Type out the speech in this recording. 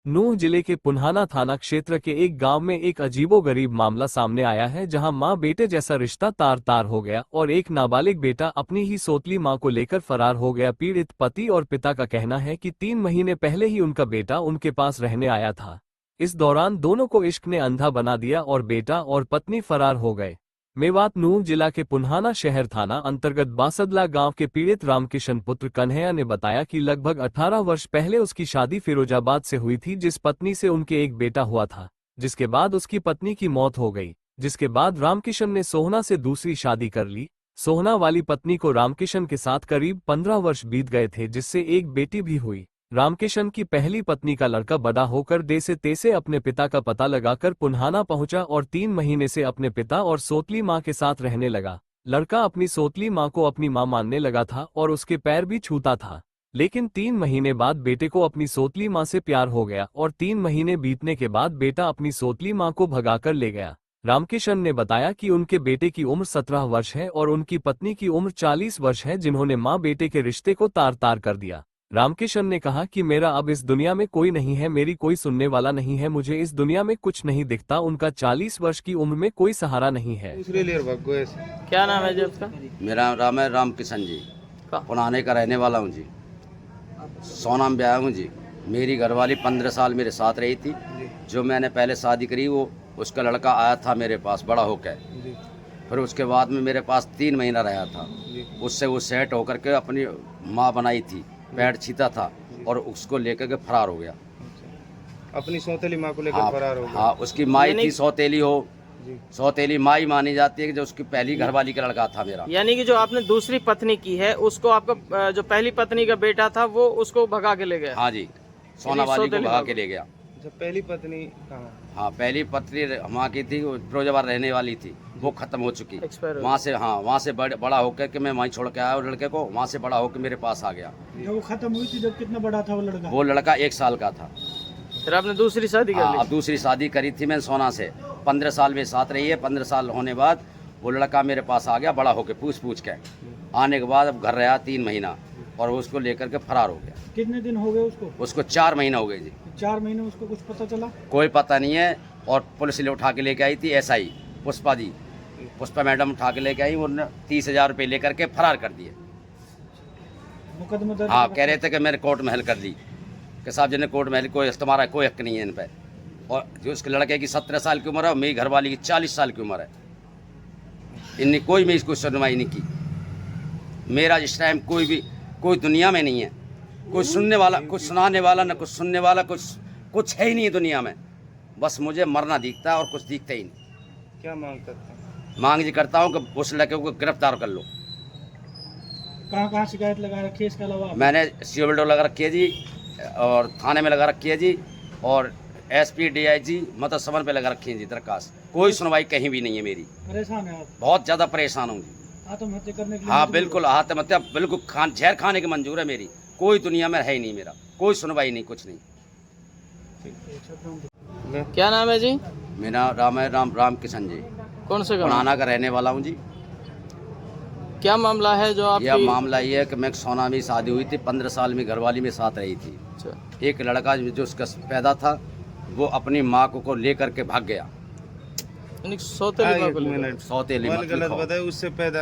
नूंह जिले के पुन्हाना थाना क्षेत्र के एक गांव में एक अजीबोगरीब मामला सामने आया है, जहां मां बेटे जैसा रिश्ता तार तार हो गया और एक नाबालिग बेटा अपनी ही सोतली मां को लेकर फरार हो गया। पीड़ित पति और पिता का कहना है कि 3 महीने पहले ही उनका बेटा उनके पास रहने आया था। इस दौरान दोनों को इश्क ने अंधा बना दिया और बेटा और पत्नी फरार हो गए। मेवात नूंह जिला के पुन्हाना शहर थाना अंतर्गत बासदला गांव के पीड़ित रामकिशन पुत्र कन्हैया ने बताया कि लगभग 18 वर्ष पहले उसकी शादी फिरोजाबाद से हुई थी, जिस पत्नी से उनके एक बेटा हुआ था, जिसके बाद उसकी पत्नी की मौत हो गई। जिसके बाद रामकिशन ने सोहना से दूसरी शादी कर ली। सोहना वाली पत्नी को रामकिशन के साथ करीब 15 वर्ष बीत गए थे, जिससे एक बेटी भी हुई। रामकिशन की पहली पत्नी का लड़का बड़ा होकर देसे तेसे अपने पिता का पता लगाकर पुन्हाना पहुंचा और 3 महीने से अपने पिता और सोतली मां के साथ रहने लगा। लड़का अपनी सोतली मां को अपनी मां मानने लगा था और उसके पैर भी छूता था। लेकिन 3 महीने बाद बेटे को अपनी सोतली मां से प्यार हो गया और 3 महीने बीतने के बाद बेटा अपनी सोतली मां को भगाकर ले गया। रामकिशन ने बताया कि उनके बेटे की उम्र 17 वर्ष है और उनकी पत्नी की उम्र 40 वर्ष है, जिन्होंने मां बेटे के रिश्ते को तार तार कर दिया। रामकिशन ने कहा कि मेरा अब इस दुनिया में कोई नहीं है, मेरी कोई सुनने वाला नहीं है, मुझे इस दुनिया में कुछ नहीं दिखता। उनका 40 वर्ष की उम्र में कोई सहारा नहीं है। क्या नाम है जी आपका? मेरा नाम है रामकिशन जी, पुराने का रहने वाला हूँ जी। सोना में ब्याह हूँ जी। मेरी घरवाली 15 साल मेरे साथ रही थी। जो मैंने पहले शादी करी वो उसका लड़का आया था मेरे पास बड़ा होकर। फिर उसके बाद में मेरे पास 3 महीना रहा था। उससे वो सेट होकर के अपनी माँ बनाई थी, पैर छीता था और उसको लेकर के फरार हो गया। अपनी सौतेली माँ को लेकर फरार हो गया। हाँ, उसकी माई थी सौतेली हो, सौतेली माई मानी जाती है कि जो उसकी पहली घरवाली का लड़का था मेरा। यानी कि जो आपने दूसरी पत्नी की है उसको आपका जो पहली पत्नी का बेटा था वो उसको भगा के ले गया? हाँ जी, सोना वाली को भगा के ले गया। जब पहली पत्नी कहाँ? हाँ, पहली पत्नी वहाँ की थी, फिरोजाबाद रहने वाली थी, वो खत्म हो चुकी। वहाँ से हाँ, वहाँ से बड़ा होकर के मैं वहीं छोड़ के आया और लड़के को वहाँ से बड़ा होकर मेरे पास आ गया। जब वो खत्म हुई थी जब कितना बड़ा था वो लड़का? वो लड़का 1 साल का था। फिर आपने दूसरी शादी कर ली? अब दूसरी शादी करी थी मैंने सोना से। 15 साल में साथ रही है। 15 साल होने बाद वो लड़का मेरे पास आ गया बड़ा होकर, पूछ के आने के बाद अब घर रहा 3 महीना और उसको लेकर के फरार हो गया। कितने दिन हो गए उसको? उसको 4 महीना हो गए जी। 4 महीने उसको कुछ पता चला? कोई पता नहीं है। और पुलिस ले उठा के लेके आई थी, एसआई पुष्पा जी, पुष्पा मैडम उठा के लेके आई। उन्होंने 30,000 रुपये लेकर के फरार कर दिए। मुकदमा दर्ज? हाँ, कह रहे थे कि मैंने कोर्ट महल कर ली कि साहब जी ने कोर्ट महल कोई तुम्हारा कोई हक नहीं है इन पर। और जो उसके लड़के की 17 साल की उम्र है, मेरी घरवाली की 40 साल की उम्र है। इनने कोई मेरी कोई सुनवाई नहीं की। मेरा इस टाइम कोई दुनिया में नहीं है, कोई सुनने वाला, कुछ सुनाने वाला, न कुछ सुनने वाला, कुछ है ही नहीं दुनिया में। बस मुझे मरना दिखता है और कुछ दिखता ही नहीं। क्या मांग करते हैं? मांग जी करता हूँ कि उस लड़के को गिरफ्तार कर लो। कहाँ शिकायत लगा रखी है इसके अलावा? मैंने सिविल डोर लगा रखी है जी और थाने में लगा रखी है जी और SP DIG मतलब समन पे लगा रखी है जी दरखास्त। कोई सुनवाई कहीं भी नहीं है मेरी। परेशान है आप? बहुत ज़्यादा परेशान हूँ जी। आत्महत्या करने के लिए? हाँ बिल्कुल, आत्महत्या बिल्कुल जहर खाने की मंजूर है मेरी। कोई दुनिया में है ही नहीं मेरा, कोई सुनवाई नहीं, कुछ नहीं। क्या नाम है जी? मेरा रामकिशन जी, कौन से गाँव? पुराना का रहने वाला हूँ जी। क्या मामला है जो आप? यह मामला ये है कि मैं सोना में शादी हुई थी, 15 साल में घरवाली में साथ रही थी। एक लड़का जो उसका पैदा था वो अपनी माँ को लेकर के भाग गया। सौतेली माँ को लेकर? सौतेली गलत बताए, उससे पैदा